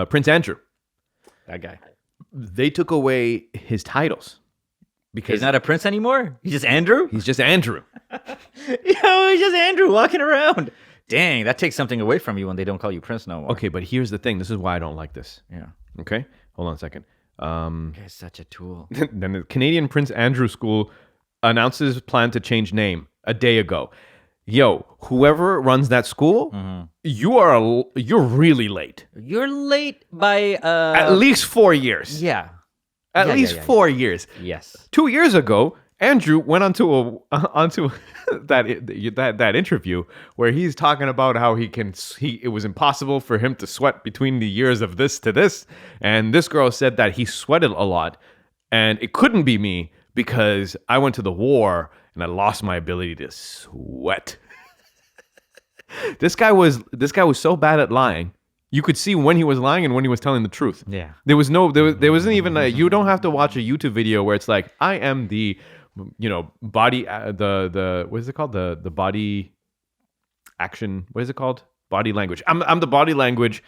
Prince Andrew. That guy. They took away his titles because He's not a prince anymore. He's just Andrew. he's just Andrew. He's just Andrew walking around. Dang, that takes something away from you when they don't call you Prince no more. Okay, but here's the thing. This is why I don't like this. Yeah. Okay, hold on a second. Guy's such a tool. Then the Canadian Prince Andrew School announces plan to change name a day ago. Yo, whoever runs that school, you're really late. You're late by At least 4 years. yeah. At least 4 years. Yes. 2 years ago, Andrew went onto that interview where he's talking about how it was impossible for him to sweat between the years of this to this, and this girl said that he sweated a lot, and it couldn't be me because I went to the war and I lost my ability to sweat. This guy was so bad at lying. You could see when he was lying and when he was telling the truth. Yeah. There wasn't even you don't have to watch a YouTube video where it's like, I am the body the what is it called, the body action, what is it called, body language. I'm the body language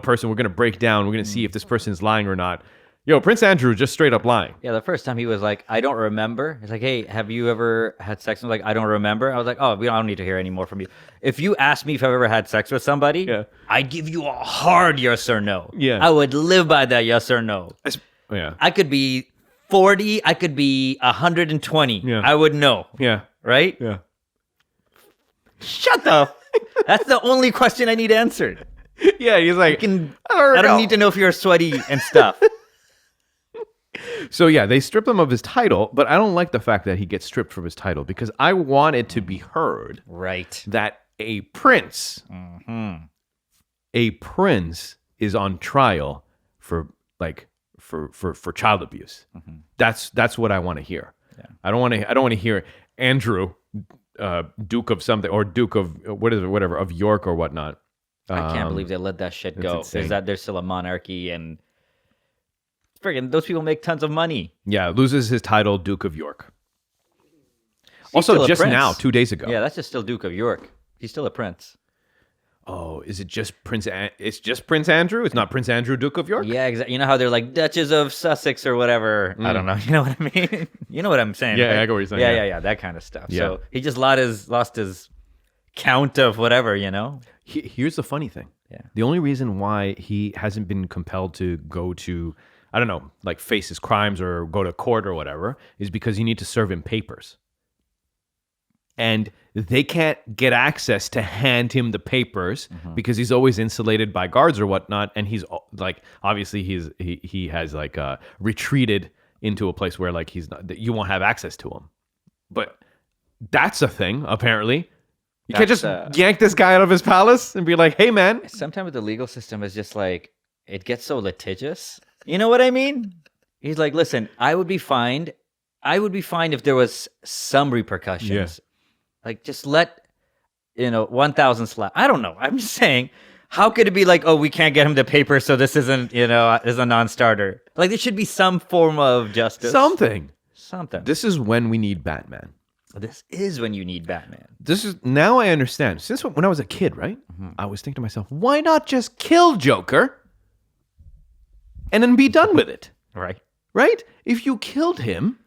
person. We're gonna break down, we're gonna see if this person is lying or not. Prince Andrew just straight up lying. Yeah, the first time he was like, I don't remember. It's like, hey, have you ever had sex? I was like, I don't remember. I was like, oh, we don't need to hear any more from you. If you ask me if I've ever had sex with somebody, I'd give you a hard yes or no. Yeah. I would live by that yes or no. Yeah. I could be 40, I could be 120. Yeah. I would know. Yeah. Right? Yeah. Shut up. That's the only question I need answered. Yeah, he's like, I don't need to know if you're sweaty and stuff. So yeah, they strip him of his title, but I don't like the fact that he gets stripped from his title because I want it to be heard Right. that a prince is on trial for child abuse. That's what I want to hear. Yeah. I don't want to hear Andrew, Duke of something, or Duke of whatever of York or whatnot. I can't believe they let that shit go. insane. Is that there's still a monarchy and friggin' those people make tons of money. Yeah, loses his title, Duke of York. He's Also, still a just prince. now, 2 days ago. Yeah, that's just still Duke of York. He's still a prince. Oh, is it just Prince? It's just Prince Andrew. It's not Prince Andrew, Duke of York. Yeah, exactly. You know how they're like Duchess of Sussex or whatever. I don't know. You know what I mean? You know what I'm saying? Yeah, right? I get what you're saying, Yeah, yeah. that kind of stuff. Yeah. So he just lost his count of whatever. Here's the funny thing. Yeah. The only reason why he hasn't been compelled to go to, I don't know, like face his crimes or go to court or whatever, is because you need to serve him papers. And they can't get access to hand him the papers because he's always insulated by guards or whatnot. And he's like, obviously he has like retreated into a place where like you won't have access to him. But that's a thing, apparently. You can't just yank this guy out of his palace and be like, hey, man. Sometimes the legal system is just like, it gets so litigious. You know what I mean? He's like, listen, I would be fined if there was some repercussions. Yeah. Like, just let, 1,000 slap. I don't know. I'm just saying, how could it be like, oh, we can't get him the paper, so this isn't, is a non-starter? Like, there should be some form of justice. Something. This This is when we need Batman. is when you need Batman. Now I understand. Since when I was a kid, right? I was thinking to myself, why not just kill Joker and then be done with it? Right. Right? If you killed him,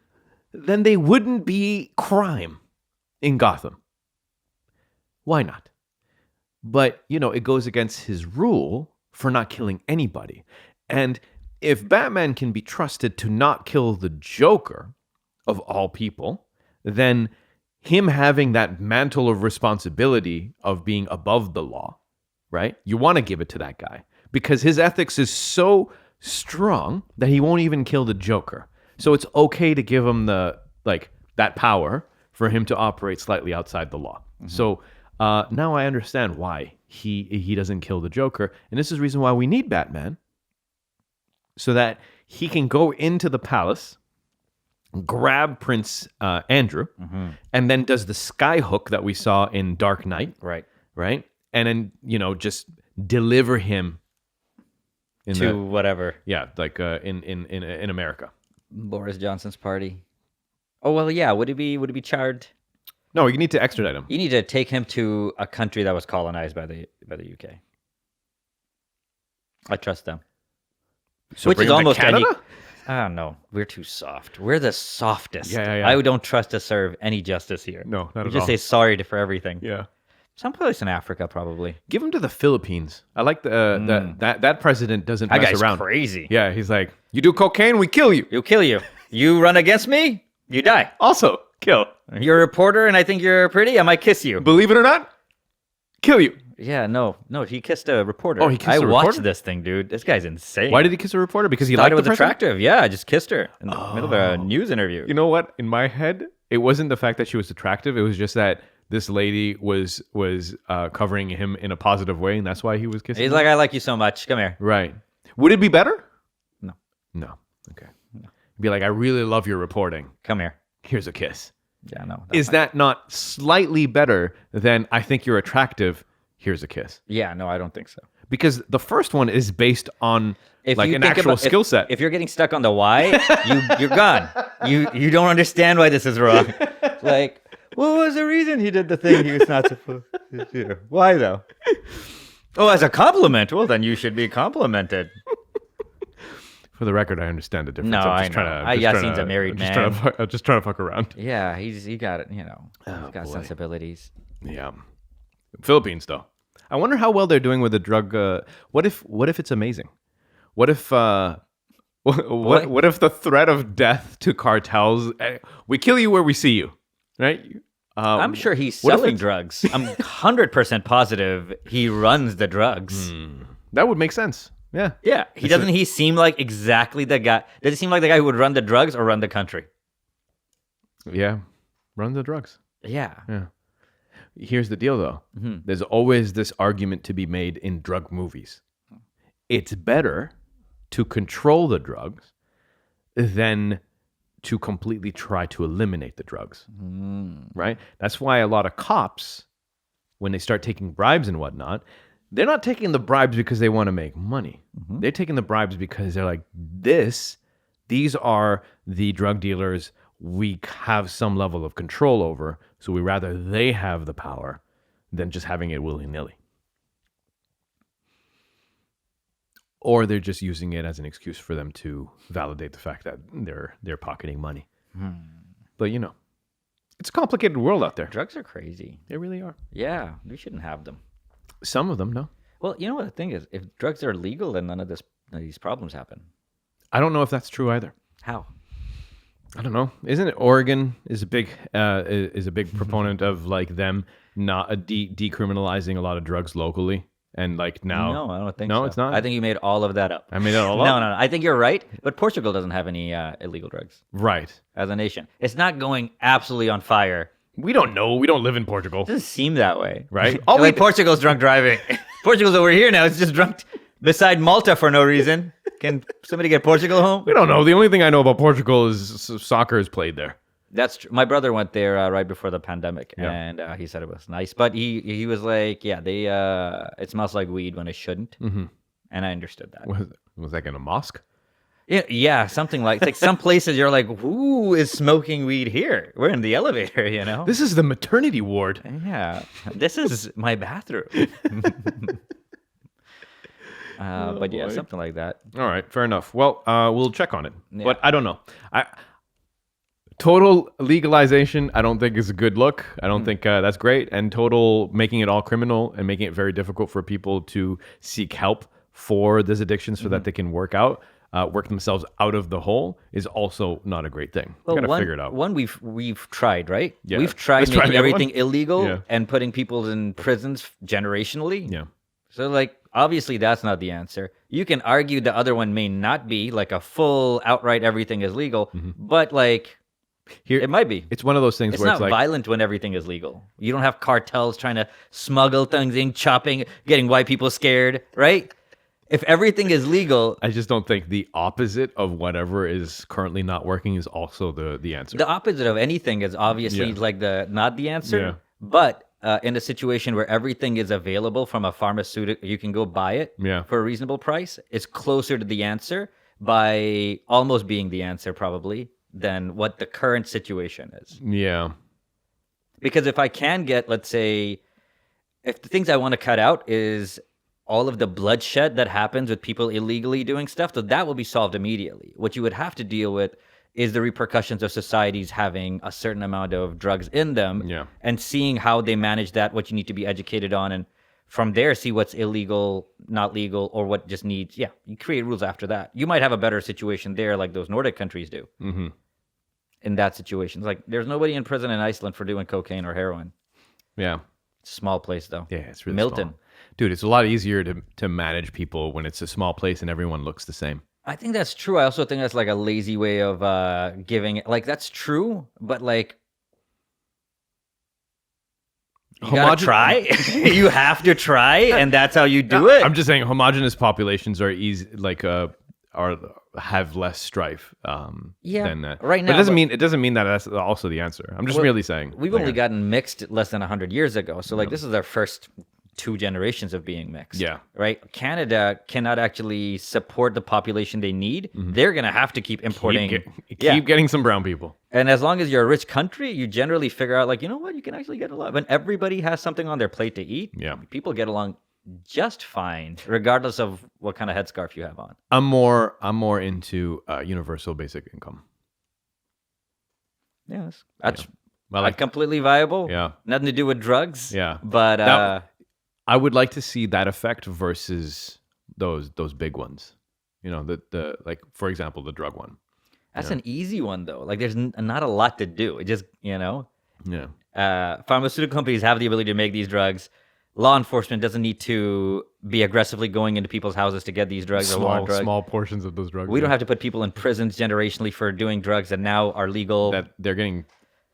then they wouldn't be crime in Gotham. Why not? But, it goes against his rule for not killing anybody. And if Batman can be trusted to not kill the Joker, of all people, then him having that mantle of responsibility of being above the law, right? You want to give it to that guy because his ethics is so strong that he won't even kill the Joker. So it's okay to give him that power for him to operate slightly outside the law. So now I understand why he doesn't kill the Joker, and this is the reason why we need Batman, so that he can go into the palace, grab Prince Andrew, and then does the skyhook that we saw in Dark Knight, Right. right? And then just deliver him To whatever. in America. Boris Johnson's party. Oh, well, yeah. Would he be charged? No, you need to extradite him. You need to take him to a country that was colonized by the UK. I trust them. So Which bring is him to almost any. Canada? I don't know. We're too soft. We're the softest. Yeah. I don't trust to serve any justice here. No, not we at just all. say sorry for everything. Yeah. Someplace in Africa, probably. Give him to the Philippines. I like that president doesn't That mess guy's around. crazy. Yeah, he's like, you do cocaine, we kill you. He'll kill you. You run against me, you die. Also, kill. You're a reporter and I think you're pretty, I might kiss you. Believe it or not, kill you. Yeah, no, he kissed a reporter. Oh, he kissed I a watched reporter? this thing, dude. This guy's insane. Why did he kiss a reporter? Because he Thought liked it was the president? attractive. Yeah, I just kissed her in the middle of a news interview. You know what? In my head, it wasn't the fact that she was attractive. It was just that this lady was covering him in a positive way, and that's why he was kissing He's her? like, I like you so much. Come here. Right. Would it be better? No. No. Okay. Be like, I really love your reporting. Come here. Here's a kiss. Yeah, no. Is that not slightly better than I think you're attractive? Here's a kiss. Yeah, no, I don't think so. Because the first one is based on If like you an think actual about- skill set. If you're getting stuck on the why, you're gone. You don't understand why this is wrong. Like, what was the reason he did the thing he was not supposed to do? Why though? Oh, as a compliment. Well, then you should be complimented. For the record, I understand the difference. No, I'm just I know. trying to. Yasin's a married man. I'm just trying to fuck around. Yeah, he got it. You know, he's got boy. sensibilities. Yeah. Philippines, though. I wonder how well they're doing with the drug. What if it's amazing? What if what if the threat of death to cartels? We kill you where we see you, right? I'm sure he's what if selling it's- drugs. I'm 100% positive he runs the drugs. That would make sense. Yeah. Yeah, he seem like exactly the guy? Does he seem like the guy who would run the drugs or run the country? Yeah. Run the drugs. Yeah. Yeah. Here's the deal, though. There's always this argument to be made in drug movies. It's better to control the drugs than to completely try to eliminate the drugs. Right? That's why a lot of cops, when they start taking bribes and whatnot, they're not taking the bribes because they want to make money. They're taking the bribes because they're like, these are the drug dealers we have some level of control over, so we rather they have the power than just having it willy-nilly. Or they're just using it as an excuse for them to validate the fact that they're pocketing money. But it's a complicated world out there. Drugs are crazy. They really are. Yeah, we shouldn't have them. Some of them, no. Well, you know what the thing is? If drugs are legal, then none of these problems happen. I don't know if that's true either. How? I don't know. Isn't it Oregon is a big proponent of like them not decriminalizing a lot of drugs locally, and like now. No, I don't think No, so. it's not? I think you made all of that up. I made it all No, up. no, no. I think you're right, but Portugal doesn't have any illegal drugs Right. as a nation. It's not going absolutely on fire. We don't know. We don't live in Portugal. It doesn't seem that way. Right. All we Like Portugal's drunk driving. Portugal's over here now. It's just drunk beside Malta for no reason. Can somebody get Portugal home? We don't know. The only thing I know about Portugal is soccer is played there. That's true. My brother went there right before the pandemic, Yeah. and he said it was nice. But he was like, yeah, they it smells like weed when it shouldn't, and I understood that. Was that in a mosque? Yeah, something like it's like some places you're like, who is smoking weed here? We're in the elevator, you know. This is the maternity ward. Yeah, this is my bathroom. But yeah, boy. something like that. All right, fair enough. Well, we'll check on it, Yeah. but I don't know. Total legalization, I don't think is a good look. I don't think that's great. And total making it all criminal and making it very difficult for people to seek help for this addiction so that they can work themselves out of the hole is also not a great thing. We gotta figure it out. One we've tried, right? Yeah. We've tried Let's try making the other everything one. illegal Yeah. and putting people in prisons generationally. Yeah. So like obviously that's not the answer. you can argue the other one may not be like a full outright everything is legal, but like Here, it might be. It's one of those things It's where not it's like, violent when everything is legal. You don't have cartels trying to smuggle things in, chopping, getting white people scared, right? If everything is legal, I just don't think the opposite of whatever is currently not working is also the answer. the opposite of anything is obviously Yeah. like not the answer. Yeah. But in a situation where everything is available from a pharmaceutical, you can go buy it Yeah. for a reasonable price. It's closer to the answer by almost being the answer probably than what the current situation is. Yeah. Because if I can get, let's say, if the things I want to cut out is all of the bloodshed that happens with people illegally doing stuff, so that will be solved immediately. What you would have to deal with is the repercussions of societies having a certain amount of drugs in them, Yeah. and seeing how they manage that, what you need to be educated on, and from there see what's illegal, not legal, or what just needs. Yeah, you create rules after that. You might have a better situation there, like those Nordic countries do. Mm-hmm. In that situation, it's like there's nobody in prison in Iceland for doing cocaine or heroin. Yeah. It's a small place though. Yeah, it's really Milton. small. Dude, it's a lot easier to manage people when it's a small place and everyone looks the same. I think that's true. I also think that's like a lazy way of giving it. Like that's true, but like you gotta try. You have to try, and that's how you do it. I'm just saying homogenous populations are easy, like have less strife. Yeah, than that. right But now, it doesn't mean that that's also the answer. I'm just merely saying We've like, only gotten mixed less than 100 years ago. So like this is our first 2 generations of being mixed. Yeah. Right? Canada cannot actually support the population they need. They're going to have to keep importing. keep getting some brown people. And as long as you're a rich country, you generally figure out like, you know what, you can actually get along. When everybody has something on their plate to eat, Yeah. people get along just fine, regardless of what kind of headscarf you have on. I'm more into universal basic income. Yes. That's I like completely viable. Yeah. Nothing to do with drugs. Yeah. But I would like to see that effect versus those big ones. You know, the like for example, the drug one. that's an easy one though. Like there's not a lot to do. It just, Yeah. pharmaceutical companies have the ability to make these drugs. Law enforcement doesn't need to be aggressively going into people's houses to get these drugs or want drugs. Small portions of those drugs. We don't have to put people in prisons generationally for doing drugs that now are legal. that they're getting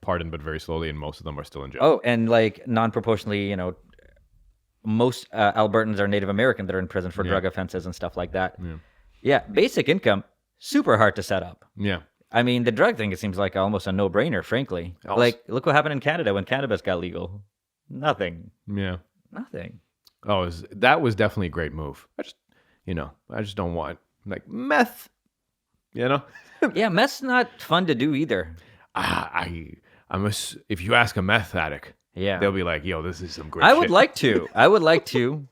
pardoned, but very slowly, and most of them are still in jail. Oh, and like non-proportionally, most Albertans are Native American that are in prison for drug offenses and stuff like that. Yeah, basic income, super hard to set up. Yeah. I mean, the drug thing, it seems like almost a no-brainer, frankly. Like, look what happened in Canada when cannabis got legal. Nothing. Yeah. Nothing. Oh, that was definitely a great move. I just don't want like meth. Yeah, meth's not fun to do either. If you ask a meth addict, Yeah. they'll be like, "Yo, this is some great." I shit. would like to. I would like to.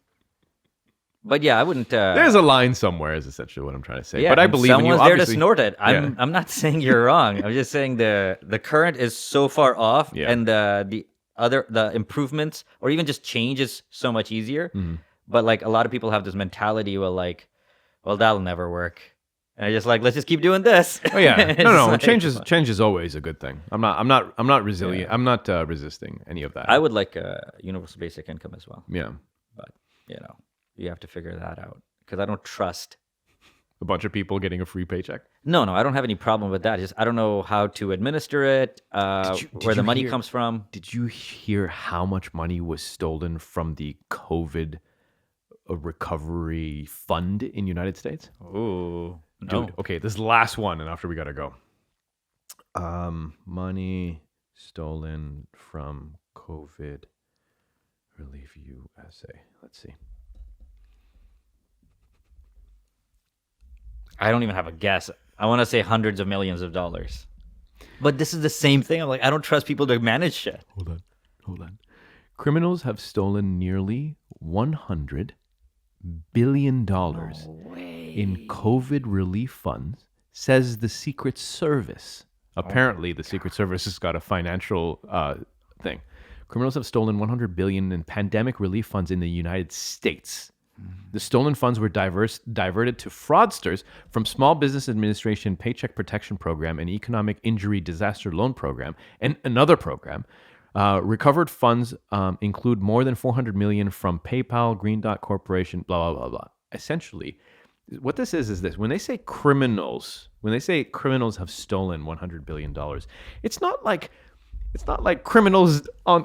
But yeah, I wouldn't. There's a line somewhere, is essentially what I'm trying to say. Yeah, but I and believe in you. someone's there to Obviously, snort it. Yeah. I'm not saying you're wrong. I'm just saying the current is so far off, Yeah. and the improvements or even just change is so much easier. Mm-hmm. But like a lot of people have this mentality where like, well, that'll never work, and I just like let's just keep doing this. Oh yeah, It's no. like- Change is always a good thing. I'm not resilient. Yeah. I'm not resisting any of that. I would like a universal basic income as well, Yeah, but you have to figure that out because I don't trust. a bunch of people getting a free paycheck. No, I don't have any problem with that. Just I don't know how to administer it, Did where the you money hear- comes from. Did you hear how much money was stolen from the COVID recovery fund in United States? Ooh, Dude, okay, this last one, and after we gotta go. Money stolen from COVID relief USA. Let's see. I don't even have a guess. I want to say hundreds of millions of dollars. But this is the same thing. I'm like, I don't trust people to manage shit. Hold on. Criminals have stolen nearly $100 billion in COVID relief funds, says the Secret Service. Apparently, the Secret Service has got a financial thing. Criminals have stolen $100 billion in pandemic relief funds in the United States. The stolen funds were diverted to fraudsters from Small Business Administration Paycheck Protection Program and Economic Injury Disaster Loan Program and another program. Recovered funds include more than $400 million from PayPal, Green Dot Corporation, blah, blah, blah, blah. Essentially, what this is this. When they say criminals have stolen $100 billion, it's not like criminals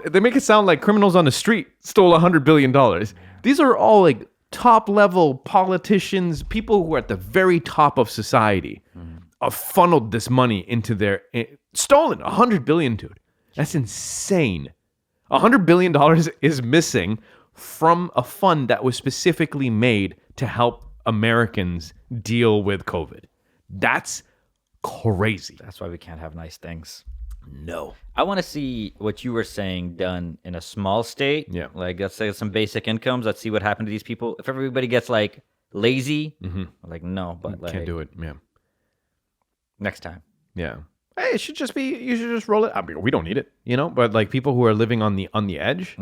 they make it sound like criminals on the street stole $100 billion. These are all like top level politicians, people who are at the very top of society, have funneled this money into their stolen $100 billion, dude. That's insane. $100 billion is missing from a fund that was specifically made to help Americans deal with COVID. That's crazy. That's why we can't have nice things. No. I want to see what you were saying done in a small state. Yeah. Like, let's say some basic incomes. Let's see what happened to these people. If everybody gets like lazy, like, no, but like, Can't do it. Yeah. next time. Yeah. Hey, it should just be, you should just roll it. I mean, we don't need it, but like people who are living on the edge,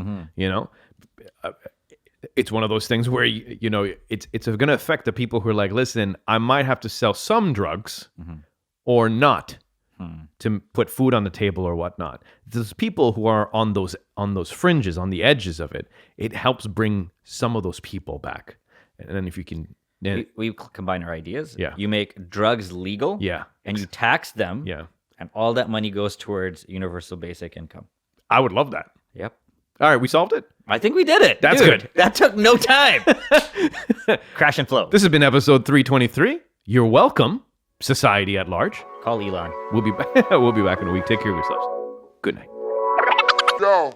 it's one of those things where, it's going to affect the people who are like, listen, I might have to sell some drugs or not to put food on the table or whatnot. Those people who are on those fringes, on the edges of it, it helps bring some of those people back. And then if you can... We combine our ideas. Yeah. You make drugs legal. Yeah. And you tax them. Yeah. And all that money goes towards universal basic income. I would love that. Yep. All right, we solved it. I think we did it. That's Dude, good. That took no time. Crash and flow. This has been episode 323. You're welcome, society at large. Call Elon. We'll be back. We'll be back in a week. Take care of yourselves. Good night. Yo.